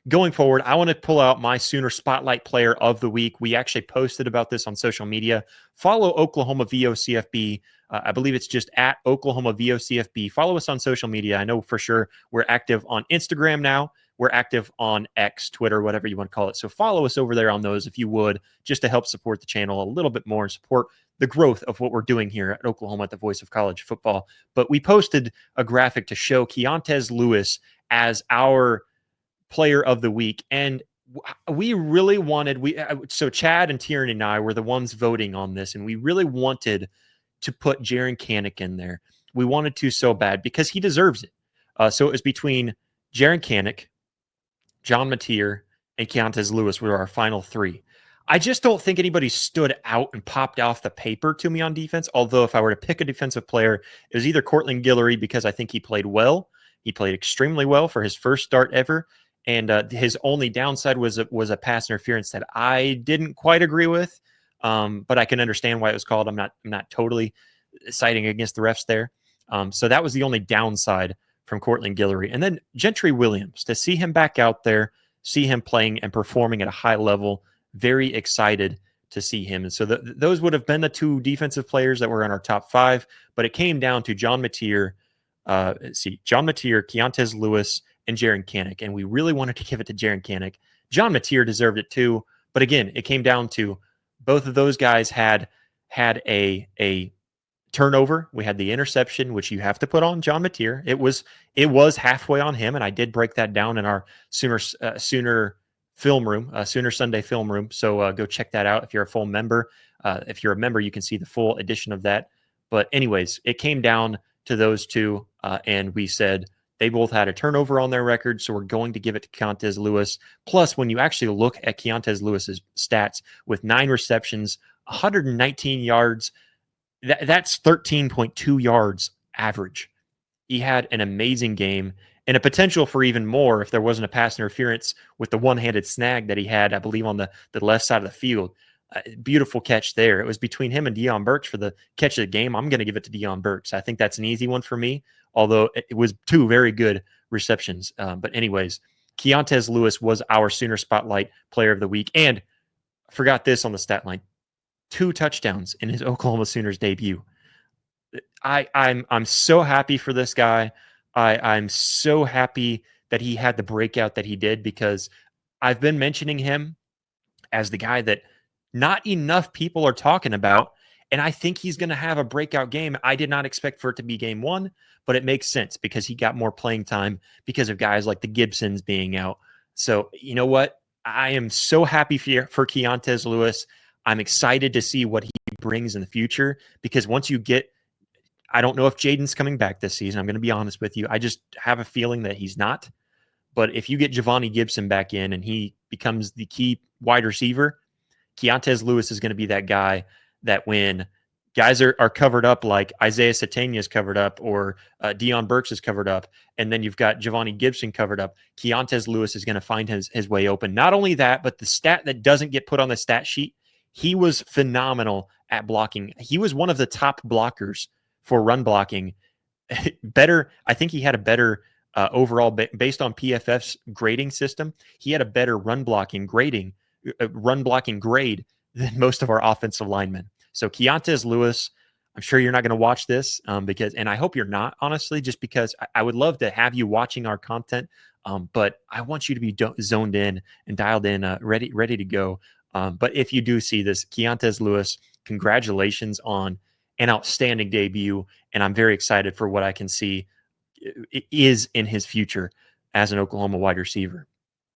going forward, I want to pull out my Sooner Spotlight Player of the Week. We actually posted about this on social media. Follow Oklahoma VOCFB. I believe it's just at Oklahoma VOCFB. Follow us on social media. I know for sure we're active on Instagram now. We're active on X, Twitter, whatever you want to call it. So follow us over there on those if you would, just to help support the channel a little bit more and support the growth of what we're doing here at Oklahoma at the Voice of College Football. But we posted a graphic to show Keontez Lewis as our player of the week. And we really wanted, so Chad and Tierney and I were the ones voting on this, and we really wanted to put Jaren Kanak in there. We wanted to so bad because he deserves it. So it was between Jaren Kanak, John Mateer, and Keontez Lewis were our final three. I just don't think anybody stood out and popped off the paper to me on defense. Although if I were to pick a defensive player, it was either Cortland Guillory because I think he played well. He played extremely well for his first start ever. And his only downside was a pass interference that I didn't quite agree with. But I can understand why it was called. I'm not totally siding against the refs there. So that was the only downside from Cortland Guillory. And then Gentry Williams, to see him back out there, see him playing and performing at a high level, very excited to see him. And so those would have been the two defensive players that were in our top five, but it came down to John Mateer, Keontez Lewis, and Jaren Kanak. And we really wanted to give it to Jaren Kanak. John Mateer deserved it too. But again, it came down to both of those guys had a turnover. We had the interception, which you have to put on John Mateer. It was halfway on him, and I did break that down in our Sooner film room, Sooner Sunday film room. So go check that out if you're a full member. If you're a member, you can see the full edition of that. But anyways, it came down to those two, and we said they both had a turnover on their record, so we're going to give it to Keontez Lewis. Plus, when you actually look at Keontez Lewis's stats with 9 receptions, 119 yards, that's 13.2 yards average. He had an amazing game and a potential for even more if there wasn't a pass interference with the one-handed snag that he had, I believe, on the left side of the field. Beautiful catch there. It was between him and Deion Burks for the catch of the game. I'm going to give it to Deion Burks. I think that's an easy one for me, although it was 2 very good receptions. But anyways, Keontez Lewis was our Sooner Spotlight Player of the Week. And I forgot this on the stat line. 2 touchdowns in his Oklahoma Sooners debut. I'm so happy for this guy. I'm so happy that he had the breakout that he did, because I've been mentioning him as the guy that not enough people are talking about, and I think he's going to have a breakout game. I did not expect for it to be game 1, but it makes sense because he got more playing time because of guys like the Gibsons being out. So you know what? I am so happy for Keontez Lewis. I'm excited to see what he brings in the future, because once you get, I don't know if Jaden's coming back this season. I'm going to be honest with you. I just have a feeling that he's not. But if you get Javonte Gibson back in and he becomes the key wide receiver, Keontez Lewis is going to be that guy that when guys are covered up, like Isaiah Satania is covered up, or Deion Burks is covered up, and then you've got Javonte Gibson covered up, Keontez Lewis is going to find his way open. Not only that, but the stat that doesn't get put on the stat sheet, he was phenomenal at blocking. He was one of the top blockers for run blocking. Better, I think he had a better overall, based on PFF's grading system, he had a better run blocking grade than most of our offensive linemen. So Keontez Lewis, I'm sure you're not going to watch this and I hope you're not, honestly, just because I would love to have you watching our content, but I want you to be zoned in and dialed in, ready to go. But if you do see this, Keontez Lewis, congratulations on an outstanding debut, and I'm very excited for what I can see is in his future as an Oklahoma wide receiver.